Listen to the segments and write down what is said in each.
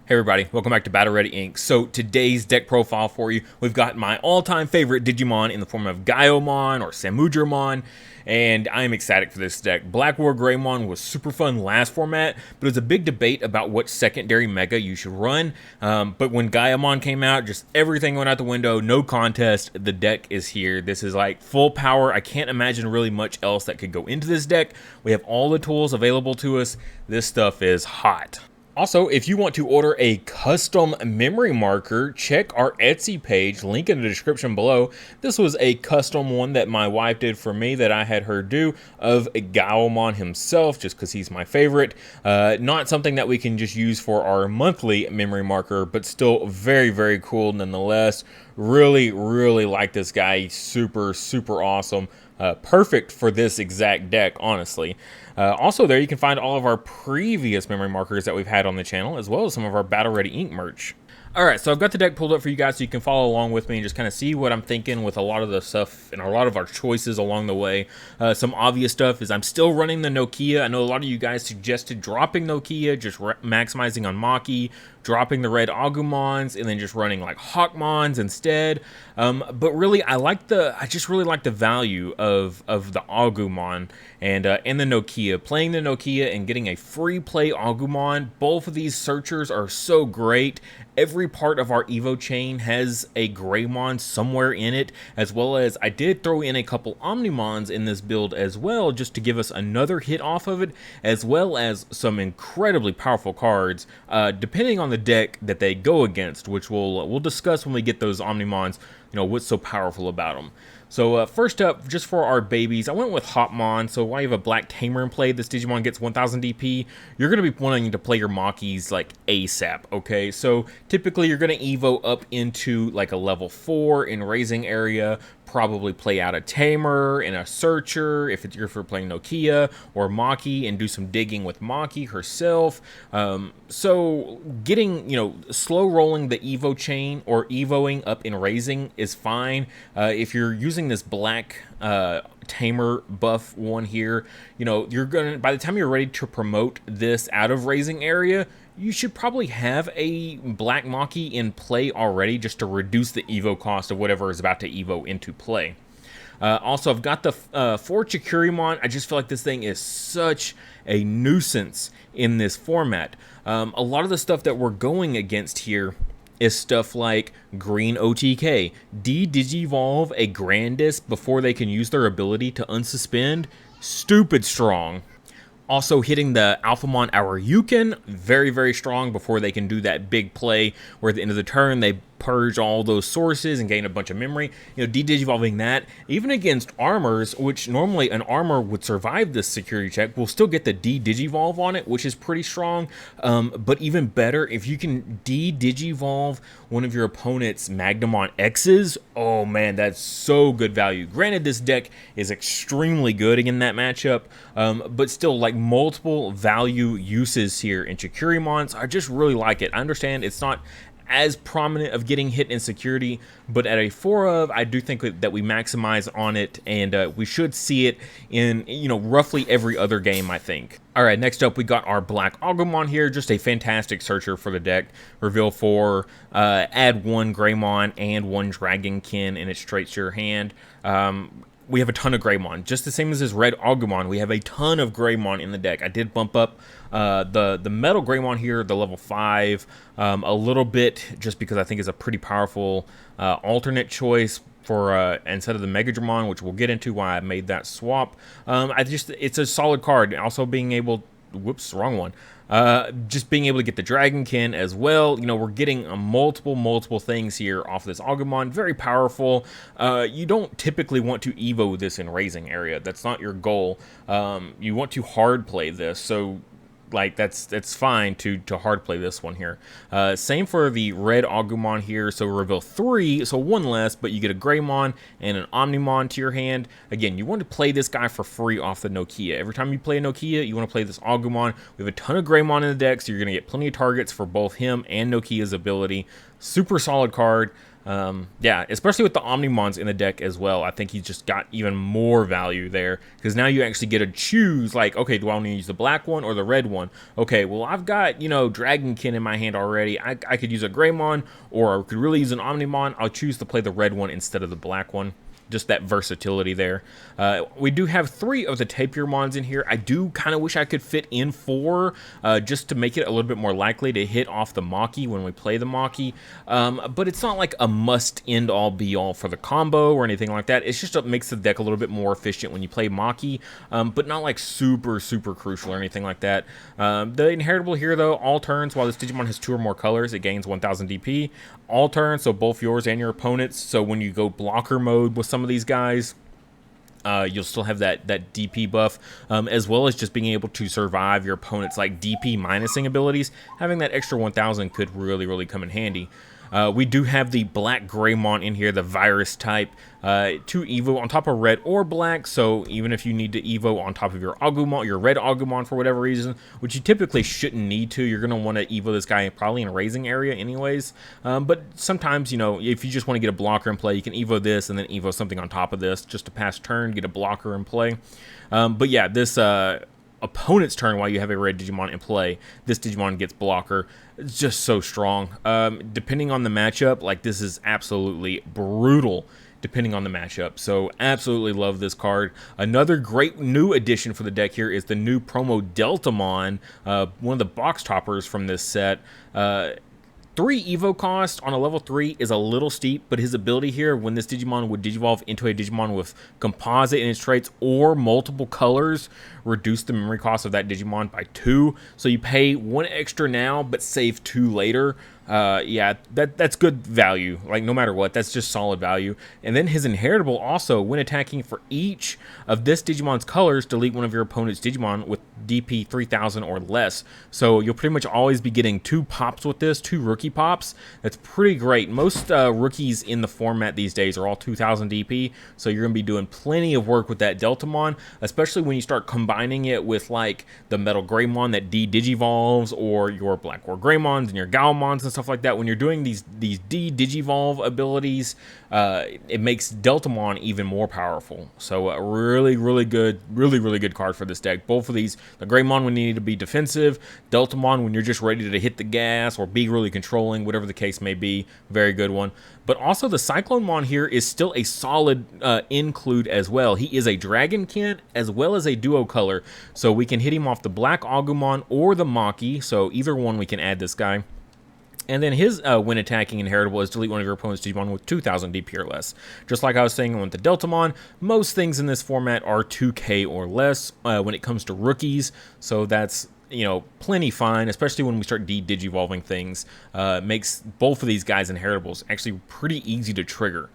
Hey everybody, welcome back to Battle Ready Inc. So today's deck profile for you, we've got my all-time favorite Digimon in the form of Gaiomon or Samudramon, and I am ecstatic for this deck. Black War Greymon was super fun last format, but it was a big debate about what secondary mega you should run. But when Gaiomon came out, just everything went out the window, no contest, the deck is here. This is like full power. I can't imagine really much else that could go into this deck. We have all the tools available to us. This stuff is hot. Also, if you want to order a custom memory marker, check our Etsy page, link in the description below. This was a custom one that my wife did for me that I had her do of Gaiomon himself, just because he's my favorite. Not something that we can just use for our monthly memory marker, but still very, very cool nonetheless. Really, really like this guy. He's super, super awesome. Perfect for this exact deck, honestly. Also there you can find all of our previous memory markers that we've had on the channel, as well as some of our Battle Ready Inc. merch. Alright, so I've got the deck pulled up for you guys so you can follow along with me and just kind of see what I'm thinking with a lot of the stuff and a lot of our choices along the way. Some obvious stuff is I'm still running the Nokia. I know a lot of you guys suggested dropping Nokia, just maximizing on Maki, dropping the red Agumons, and then just running like Hawkmons instead. But really, I just really like the value of the Agumon and the Nokia. Playing the Nokia and getting a free play Agumon, both of these searchers are so great. Every part of our Evo chain has a Greymon somewhere in it, as well as I did throw in a couple Omnimons in this build as well, just to give us another hit off of it, as well as some incredibly powerful cards, depending on the deck that they go against, which we'll discuss when we get those Omnimons, you know, what's so powerful about them. So first up, just for our babies, I went with Hotmon. So while you have a black tamer in play, this Digimon gets 1000 DP, you're going to be wanting to play your Makis like ASAP, okay? So typically you're going to Evo up into like a level 4 in raising area, probably play out a tamer and a searcher if you're playing Nokia, or Maki and do some digging with Maki herself. So getting, slow rolling the Evo chain or Evoing up in raising is fine. If you're using this black tamer buff one here, you're gonna, by the time you're ready to promote this out of raising area, you should probably have a black Maki in play already, just to reduce the Evo cost of whatever is about to Evo into play. Also, I've got the Forge Chikurimon. I just feel like this thing is such a nuisance in this format. A lot of the stuff that we're going against here is stuff like green OTK. De-Digivolve a Grandis before they can use their ability to unsuspend. Stupid strong. Also hitting the Alphamon Aryuken, very, very strong before they can do that big play where at the end of the turn they purge all those sources and gain a bunch of memory. De-Digivolving that, even against armors, which normally an armor would survive this security check, will still get the De-Digivolve on it, which is pretty strong. But even better, if you can De-Digivolve one of your opponent's Magnamon X's, oh man, that's so good value. Granted, this deck is extremely good in that matchup, but still, like, multiple value uses here in Chikurimon. I just really like it. I understand it's not as prominent of getting hit in security, but at a 4 of, I do think that we maximize on it, and we should see it in, roughly every other game, I think. Alright, next up we got our Black Agumon here, just a fantastic searcher for the deck. Reveal 4, add 1 Greymon and 1 Dragonkin, and it's straight to your hand. We have a ton of Greymon, just the same as his red Agumon. We have a ton of Greymon in the deck. I did bump up the metal Greymon here, the level 5, a little bit, just because I think is a pretty powerful alternate choice for instead of the Megadramon, which we'll get into why I made that swap. It's a solid card. Also being able, whoops, wrong one. Just being able to get the Dragonkin as well. We're getting multiple things here off this Agumon. Very powerful. You don't typically want to Evo this in raising area. That's not your goal. You want to hard play this, so like that's fine to hard play this one here. Same for the red Agumon here. So reveal 3, so 1 less, but you get a Greymon and an Omnimon to your hand. Again, you want to play this guy for free off the Nokia. Every time you play a Nokia, you want to play this Agumon. We have a ton of Greymon in the deck, so you're going to get plenty of targets for both him and Nokia's ability. Super solid card. Yeah, especially with the Omnimons in the deck as well. I think he's just got even more value there because now you actually get to choose, like, okay, do I want to use the black one or the red one? Okay, well, I've got, you know, Dragonkin in my hand already. I could use a Greymon, or I could really use an Omnimon. I'll choose to play the red one instead of the black one. Just that versatility there. We do have 3 of the Tapirmons in here. I do kind of wish I could fit in 4 just to make it a little bit more likely to hit off the Maki when we play the Maki. But it's not like a must end all be all for the combo or anything like that. It's just it makes the deck a little bit more efficient when you play Maki, but not like super crucial or anything like that. The inheritable here though, all turns while this Digimon has 2 or more colors, it gains 1000 DP. All turns, so both yours and your opponents. So when you go blocker mode with some of these guys, you'll still have that DP buff, as well as just being able to survive your opponent's like DP minusing abilities. Having that extra 1000 could really come in handy. We do have the Black Greymon in here, the virus type, 2 Evo on top of red or black, so even if you need to Evo on top of your Agumon, your red Agumon for whatever reason, which you typically shouldn't need to, you're going to want to Evo this guy probably in a raising area anyways, but sometimes, you know, if you just want to get a blocker in play, you can Evo this and then Evo something on top of this just to pass turn, get a blocker in play. But yeah, this opponent's turn while you have a red Digimon in play, this Digimon gets blocker. It's just so strong. Depending on the matchup, like this is absolutely brutal depending on the matchup. So absolutely love this card. Another great new addition for the deck here is the new promo Deltamon, one of the box toppers from this set. 3 Evo cost on a level 3 is a little steep, but his ability here, when this Digimon would Digivolve into a Digimon with composite in its traits or multiple colors, reduce the memory cost of that Digimon by 2. So you pay 1 extra now, but save 2 later. Yeah, that's good value. Like, no matter what, that's just solid value. And then his inheritable also, when attacking for each of this Digimon's colors, delete one of your opponent's Digimon with DP 3000 or less. So you'll pretty much always be getting 2 pops with this, 2 rookie pops. That's pretty great. Most rookies in the format these days are all 2000 DP, so you're going to be doing plenty of work with that Deltamon, especially when you start combining it with, like, the Metal Greymon that D-Digivolves, or your Black War Greymons and your Gaiomons and stuff like that. When you're doing these D-Digivolve abilities, it makes Deltamon even more powerful. So a really good card for this deck. Both of these, the Greymon when you need to be defensive, Deltamon when you're just ready to hit the gas or be really controlling, whatever the case may be. Very good one. But also the Cyclonemon here is still a solid include as well. He is a Dragonkin as well as a duo color, so we can hit him off the Black Agumon or the Maki, so either one we can add this guy. And then his when attacking inheritable is delete one of your opponent's Digimon with 2000 DP or less. Just like I was saying with the Deltamon, most things in this format are 2k or less when it comes to rookies, so that's, you know, plenty fine, especially when we start digivolving things. Makes both of these guys inheritables actually pretty easy to trigger.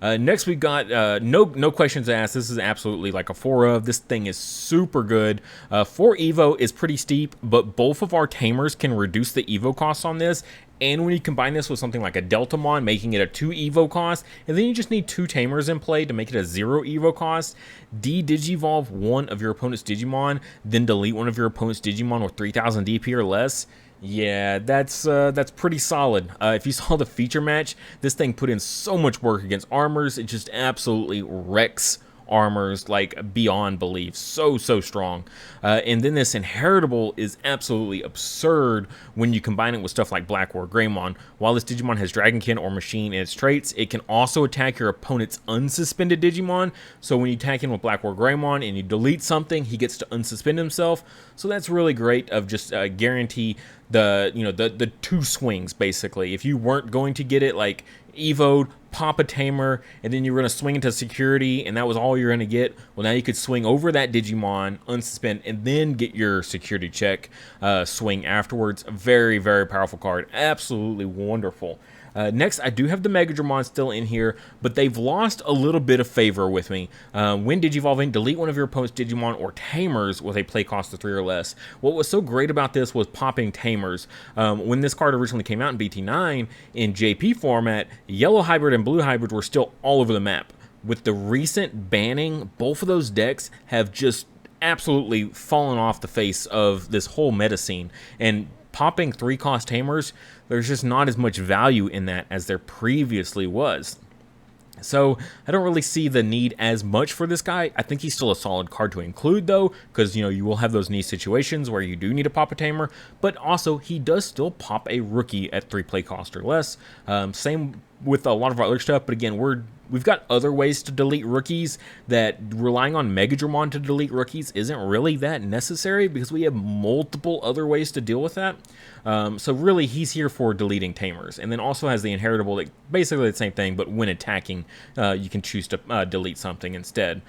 Next we got no questions asked. This is absolutely like a 4 of. This thing is super good. 4 Evo is pretty steep, but both of our tamers can reduce the Evo costs on this. And when you combine this with something like a Deltamon, making it a 2 Evo cost, and then you just need 2 tamers in play to make it a 0 Evo cost, digivolve one of your opponent's Digimon, then delete one of your opponent's Digimon with 3000 DP or less. Yeah, that's pretty solid. If you saw the feature match, this thing put in so much work against armors. It just absolutely wrecks armors like beyond belief. So strong. And then this inheritable is absolutely absurd when you combine it with stuff like Black War Greymon. While this Digimon has Dragonkin or Machine in its traits, it can also attack your opponent's unsuspended Digimon. So when you attack him with Black War Greymon and you delete something, he gets to unsuspend himself. So that's really great of just guarantee the 2 swings basically. If you weren't going to get it, like Evo'd, pop a tamer, and then you were going to swing into security, and that was all you're going to get. Well, now you could swing over that Digimon, unsuspend, and then get your security check swing afterwards. Very powerful card. Absolutely wonderful. Next, I do have the Megadramon still in here, but they've lost a little bit of favor with me. When Digivolving, delete one of your opponent's Digimon or Tamers with a play cost of 3 or less. What was so great about this was popping Tamers. When this card originally came out in BT9, in JP format, Yellow Hybrid and Blue Hybrid were still all over the map. With the recent banning, both of those decks have just absolutely fallen off the face of this whole meta scene. And popping 3-cost Tamers, there's just not as much value in that as there previously was. So I don't really see the need as much for this guy. I think he's still a solid card to include, though, because, you know, you will have those niche situations where you do need to pop a Tamer, but also he does still pop a rookie at 3 play cost or less. Same with a lot of our other stuff, but again, we've got other ways to delete rookies that relying on Megadramon to delete rookies isn't really that necessary because we have multiple other ways to deal with that. So really, he's here for deleting Tamers, and then also has the inheritable, like basically the same thing, but when attacking, you can choose to delete something instead.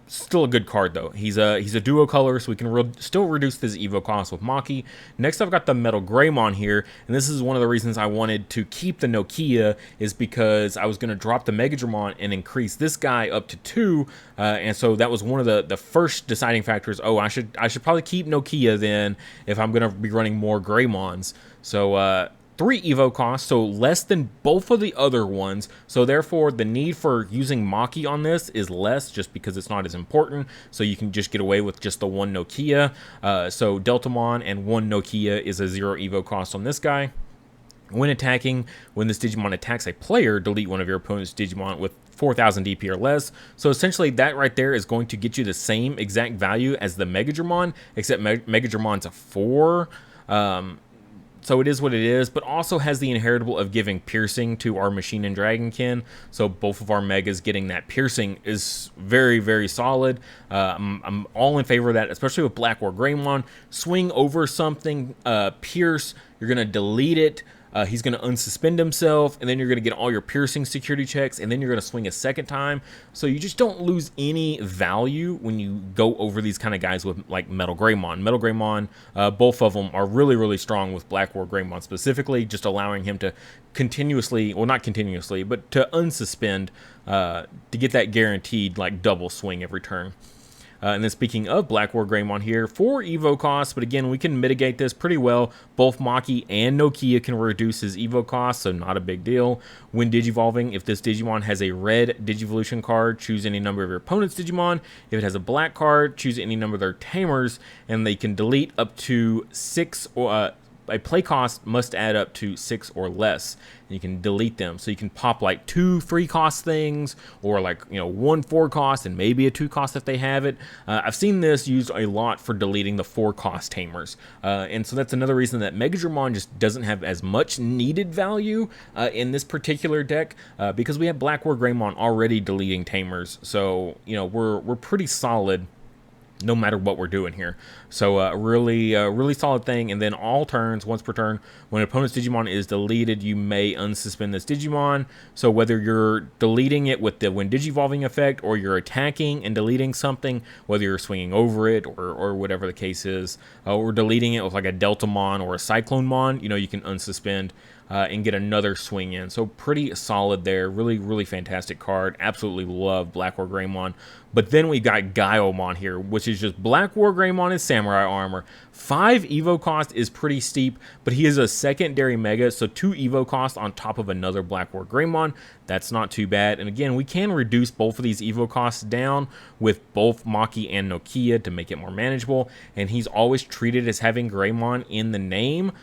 Still a good card, though. He's a duo color, so we can still reduce his evo cost with Maki. Next, I've got the Metal Greymon here, and this is one of the reasons I wanted to keep the Nokia, is because I was going to drop the Megadramon and increase this guy up to 2, and so that was one of the first deciding factors. Oh, I should probably keep Nokia then if I'm going to be running more Greymons. So 3 evo cost, so less than both of the other ones, so therefore the need for using Maki on this is less just because it's not as important, so you can just get away with just the 1 Nokia. So Deltamon and 1 Nokia is a 0 evo cost on this guy. When attacking, when this Digimon attacks a player, delete one of your opponent's Digimon with 4,000 DP or less. So essentially that right there is going to get you the same exact value as the Megadramon, except Megadramon's a 4. So it is what it is, but also has the inheritable of giving piercing to our Machine and Dragonkin. So both of our Megas getting that piercing is very, very solid. I'm all in favor of that, especially with Black War Greymon. Swing over something, pierce, you're going to delete it. He's going to unsuspend himself, and then you're going to get all your piercing security checks, and then you're going to swing a second time. So you just don't lose any value when you go over these kind of guys with, like, Metal Greymon. Metal Greymon, both of them are really, really strong with Black War Greymon specifically, just allowing him to continuously, well, not continuously, but to unsuspend to get that guaranteed, like, double swing every turn. And then speaking of Black War Greymon here, 4 evo costs, but again, we can mitigate this pretty well. Both Maki and Nokia can reduce his evo cost, so not a big deal. When Digivolving, if this Digimon has a red Digivolution card, choose any number of your opponent's Digimon. If it has a black card, choose any number of their Tamers, and they can delete up to 6 or a play cost must add up to 6 or less, and you can delete them. So you can pop like 2 3-cost things, or like, you know, 1 4-cost and maybe a 2-cost if they have it. I've seen this used a lot for deleting the 4-cost Tamers, and so that's another reason that Megadramon just doesn't have as much needed value in this particular deck, because we have Black War Greymon already deleting Tamers. So, you know, we're pretty solid no matter what we're doing here. So really solid thing. And then all turns, once per turn, when an opponent's Digimon is deleted, you may unsuspend this Digimon. So whether you're deleting it with the when Digivolving effect, or you're attacking and deleting something, whether you're swinging over it or whatever the case is, or deleting it with like a Deltamon or a Cyclonemon, you know, you can unsuspend and get another swing in. So pretty solid there. Really, really fantastic card. Absolutely love Black War Greymon. But then we got Gaiomon here, which is just Black War Greymon and Samurai Armor. 5 evo cost is pretty steep, but he is a secondary mega, so 2 evo cost on top of another Black War Greymon. That's not too bad. And again, we can reduce both of these evo costs down with both Maki and Nokia to make it more manageable. And he's always treated as having Greymon in the name.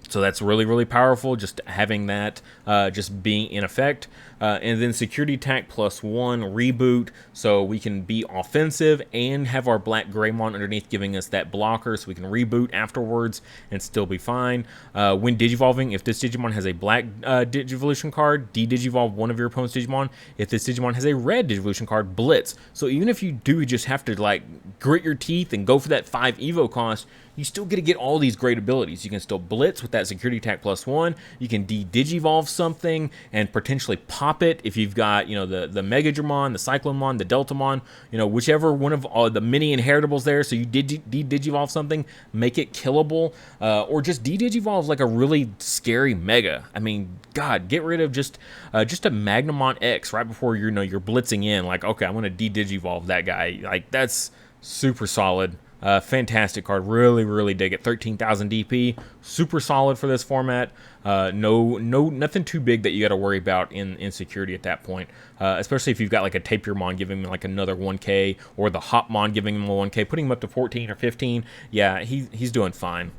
So that's really, really powerful, just having that just being in effect. And then security attack +1 reboot, so we can be offensive and have our Black Greymon underneath giving us that blocker, so we can reboot afterwards and still be fine. When Digivolving, if this Digimon has a black Digivolution card, de-Digivolve one of your opponent's Digimon. If this Digimon has a red Digivolution card, Blitz. So even if you do just have to like grit your teeth and go for that 5 evo cost, you still get to get all these great abilities. You can still Blitz with that security attack +1. You can de-Digivolve something and potentially pop it if you've got, you know, the Megadramon, the Cyclonemon, the Deltamon, you know, whichever one of all the many inheritables there. So you de-Digivolve something, make it killable, or just de-Digivolve like a really scary Mega. I mean, God, get rid of just a Magnamon X right before you're blitzing in. Like, okay, I'm gonna de-Digivolve that guy. Like, that's super solid. Fantastic card. Really, really dig it. 13,000 DP. Super solid for this format. Nothing too big that you got to worry about in security at that point. Especially if you've got like a Tapirmon giving him like another 1K, or the Hopmon giving him a 1K, putting him up to 14 or 15. Yeah, he's doing fine.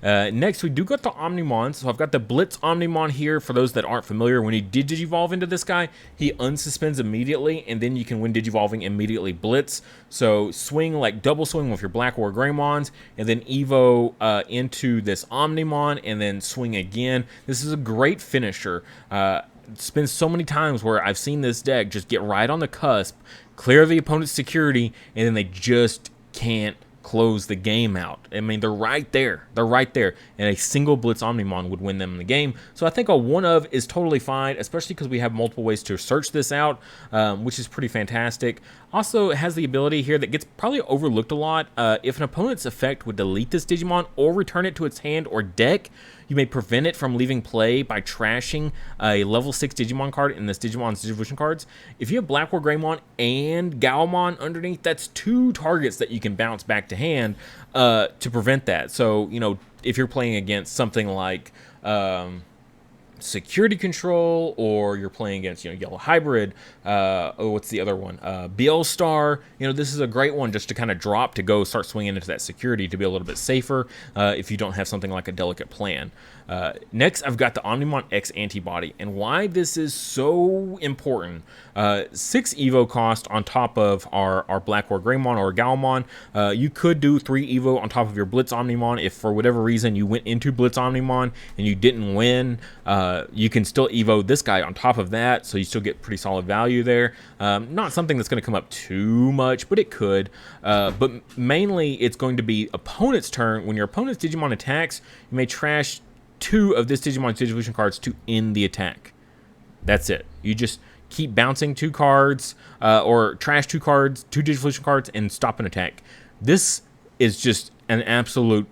Next, we do got the Omnimon. So I've got the Blitz Omnimon here. For those that aren't familiar, when he did Digivolve into this guy, he unsuspends immediately, and then you can, when Digivolving, immediately Blitz. So swing, like double swing with your Black or Greymons, and then Evo into this Omnimon, and then swing again. This is a great finisher. It's been so many times where I've seen this deck just get right on the cusp, clear the opponent's security, and then they just can't close the game out. I mean, they're right there. They're right there. And a single Blitz Omnimon would win them in the game. So I think a one of is totally fine, especially because we have multiple ways to search this out, which is pretty fantastic. Also, it has the ability here that gets probably overlooked a lot. If an opponent's effect would delete this Digimon or return it to its hand or deck, you may prevent it from leaving play by trashing a level 6 Digimon card in this Digimon's Digivolution cards. If you have Black War Greymon and Gaiomon underneath, that's 2 targets that you can bounce back to hand to prevent that. So, you know, if you're playing against something like Security Control, or you're playing against, you know, Yellow Hybrid, what's the other one, BL Star, you know, this is a great one just to kind of drop to go start swinging into that security to be a little bit safer if you don't have something like a Delicate Plan. Next, I've got the Omnimon X Antibody, and why this is so important. 6 Evo cost on top of our Black or Greymon or Gaiomon. You could do 3 Evo on top of your Blitz Omnimon if for whatever reason you went into Blitz Omnimon and you didn't win. You can still Evo this guy on top of that, so you still get pretty solid value there. Not something that's going to come up too much, but it could. But mainly, it's going to be opponent's turn. When your opponent's Digimon attacks, you may trash 2 of this Digimon's Digivolution cards to end the attack. That's it. You just keep bouncing 2 cards, or trash 2 cards, 2 Digivolution cards, and stop an attack. This is just an absolute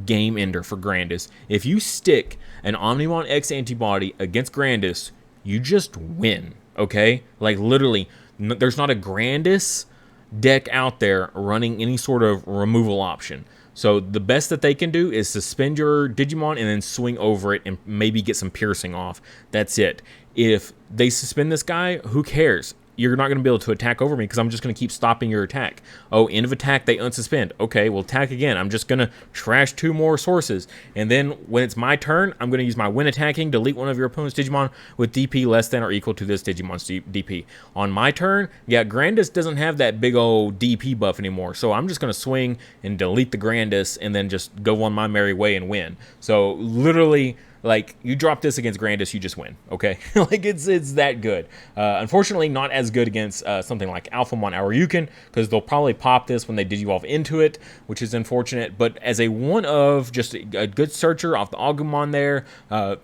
game ender for Grandis. If you stick an Omnimon X Antibody against Grandis, you just win, okay? Like, literally, there's not a Grandis deck out there running any sort of removal option. So the best that they can do is suspend your Digimon and then swing over it and maybe get some piercing off. That's it. If they suspend this guy, who cares? You're not going to be able to attack over me because I'm just going to keep stopping your attack. Oh, end of attack, they unsuspend. Okay, well, attack again. I'm just going to trash 2 more sources. And then when it's my turn, I'm going to use my when attacking, delete one of your opponent's Digimon with DP less than or equal to this Digimon's DP. On my turn, yeah, Grandis doesn't have that big old DP buff anymore. So I'm just going to swing and delete the Grandis and then just go on my merry way and win. So literally, like, you drop this against Grandis, you just win, okay? Like, it's that good. Unfortunately, not as good against something like Alphamon Aoryuken, because they'll probably pop this when they Digivolve into it, which is unfortunate. But as a one-of, just a good searcher off the Agumon there,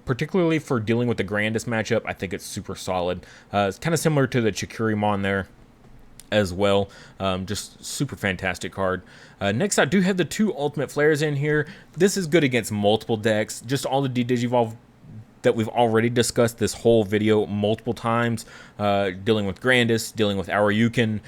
particularly for dealing with the Grandis matchup, I think it's super solid. It's kind of similar to the Chikurimon there as well. Just super fantastic card. Next, I do have the 2 Ultimate Flares in here. This is good against multiple decks. Just all the Digivolve that we've already discussed this whole video multiple times. Dealing with Grandis, dealing with Aoryuken,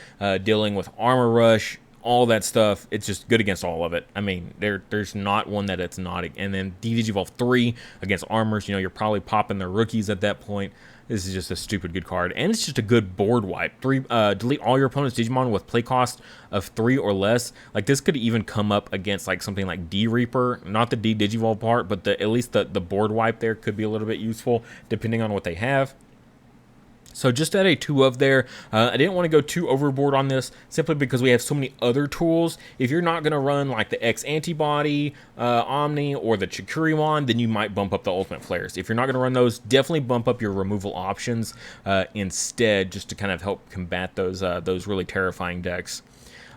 dealing with Armor Rush, all that stuff. It's just good against all of it. I mean, there's not one that it's not. And then Digivolve 3 against Armors, you know, you're probably popping their rookies at that point. This is just a stupid good card, and it's just a good board wipe. Delete all your opponent's Digimon with play cost of 3 or less. Like, this could even come up against like something like D-Reaper, not the D-Digivolve part, but at least the board wipe there could be a little bit useful depending on what they have. So just at a 2 of there, I didn't want to go too overboard on this simply because we have so many other tools. If you're not going to run like the X Antibody, Omni, or the Chikurimon, then you might bump up the Ultimate Flares. If you're not going to run those, definitely bump up your removal options instead, just to kind of help combat those really terrifying decks.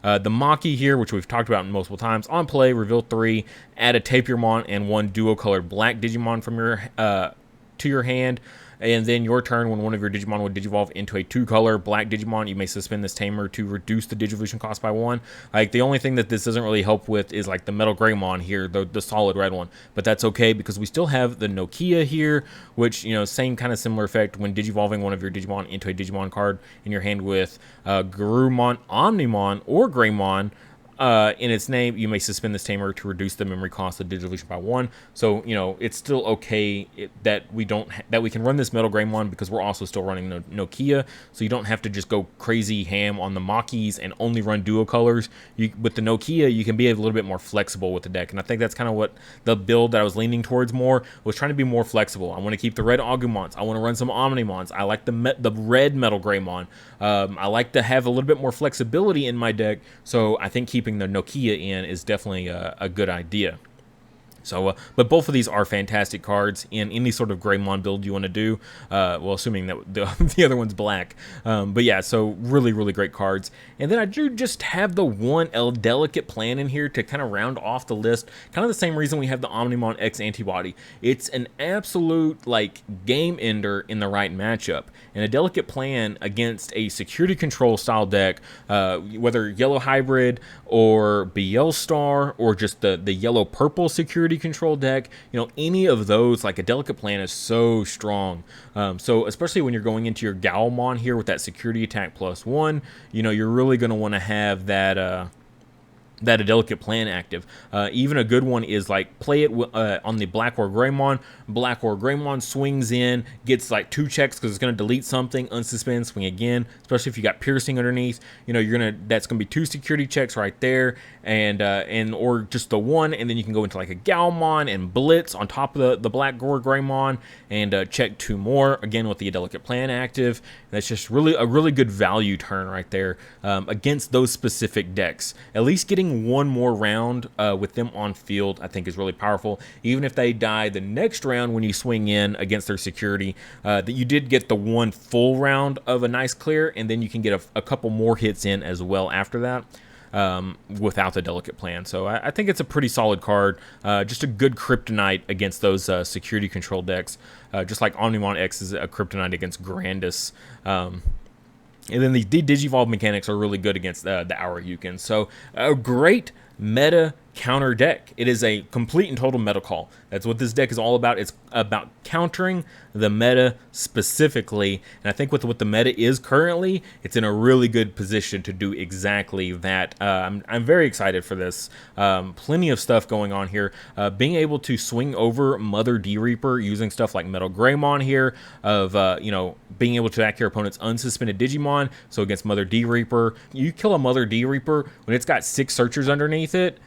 The Maki here, which we've talked about multiple times, on play, reveal 3, add a Tapirmon and 1 duo-colored black Digimon from your to your hand. And then your turn, when one of your Digimon would Digivolve into a 2-color black Digimon, you may suspend this tamer to reduce the Digivolution cost by 1. Like, the only thing that this doesn't really help with is like the Metal Greymon here, the solid red one. But that's okay because we still have the Nokia here, which, you know, same kind of similar effect when Digivolving one of your Digimon into a Digimon card in your hand with Garurumon, Omnimon, or Greymon. in its name, you may suspend this tamer to reduce the memory cost of Digivolution by 1. So, you know, it's still okay that we can run this Metal Greymon because we're also still running Nokia. So you don't have to just go crazy ham on the Makis and only run duo colors. With the Nokia, you can be a little bit more flexible with the deck. And I think that's kind of what the build that I was leaning towards more was, trying to be more flexible. I want to keep the red Agumons. I want to run some Omnimons. I like the red Metal Greymon. I like to have a little bit more flexibility in my deck. So I think keeping the Nokia in is definitely a good idea. So, but both of these are fantastic cards in any sort of Greymon build you want to do. Well, assuming that the other one's black. But yeah, so really, really great cards. And then I do just have the one delicate plan in here to kind of round off the list. Kind of the same reason we have the Omnimon X Antibody. It's an absolute, like, game ender in the right matchup. And a delicate plan against a security control style deck, whether Yellow Hybrid or BL Star or just the yellow-purple security control deck, you know, any of those, like, a delicate plan is so strong. So especially when you're going into your Gaiomon here with that security attack +1, you know, you're really going to want to have that a delicate plan active. Even a good one is like play it on the Black or Greymon. Black or Greymon swings in, gets like 2 checks because it's going to delete something, unsuspend, swing again. Especially if you got piercing underneath, you know, that's going to be 2 security checks right there, and or just the 1, and then you can go into like a Gaiomon and blitz on top of the Black or Greymon and check 2 more again with the delicate plan active. That's just really a really good value turn right there against those specific decks. At least getting 1 more round with them on field, I think, is really powerful. Even if they die the next round when you swing in against their security, that you did get the 1 full round of a nice clear, and then you can get a couple more hits in as well after that. Without the delicate plan. So I think it's a pretty solid card. Just a good kryptonite against those security control decks. Just like Omnimon X is a kryptonite against Grandis. And then the Digivolve mechanics are really good against the Aurayukin. So a great meta counter deck. It is a complete and total meta call. That's what this deck is all about. It's about countering the meta specifically. And I think with what the meta is currently, it's in a really good position to do exactly that. I'm very excited for this. Plenty of stuff going on here. Being able to swing over Mother D-Reaper using stuff like Metal Greymon here, of you know, being able to act your opponent's unsuspended Digimon. So against Mother D-Reaper, you kill a Mother D-Reaper when it's got 6 searchers underneath it.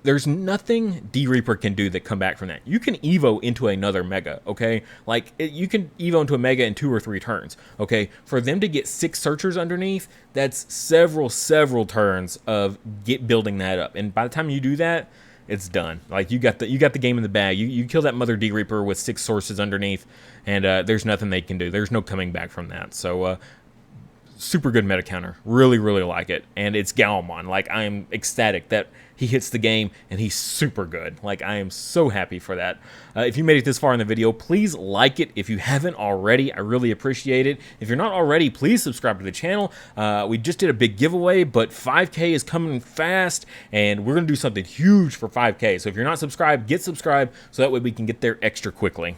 There's nothing D-Reaper can do that come back from that. You can Evo into another Mega, okay? Like, you can Evo into a Mega in 2 or 3 turns, okay? For them to get 6 searchers underneath, that's several turns of building that up. And by the time you do that, it's done. Like, you got the game in the bag. You kill that Mother D-Reaper with 6 sources underneath, and there's nothing they can do. There's no coming back from that. So, super good meta counter. Really, really like it. And it's Gaiomon. Like, I am ecstatic that he hits the game, and he's super good. Like, I am so happy for that. If you made it this far in the video, please like it if you haven't already. I really appreciate it. If you're not already, please subscribe to the channel. We just did a big giveaway, but 5K is coming fast, and we're going to do something huge for 5K. So if you're not subscribed, get subscribed so that way we can get there extra quickly.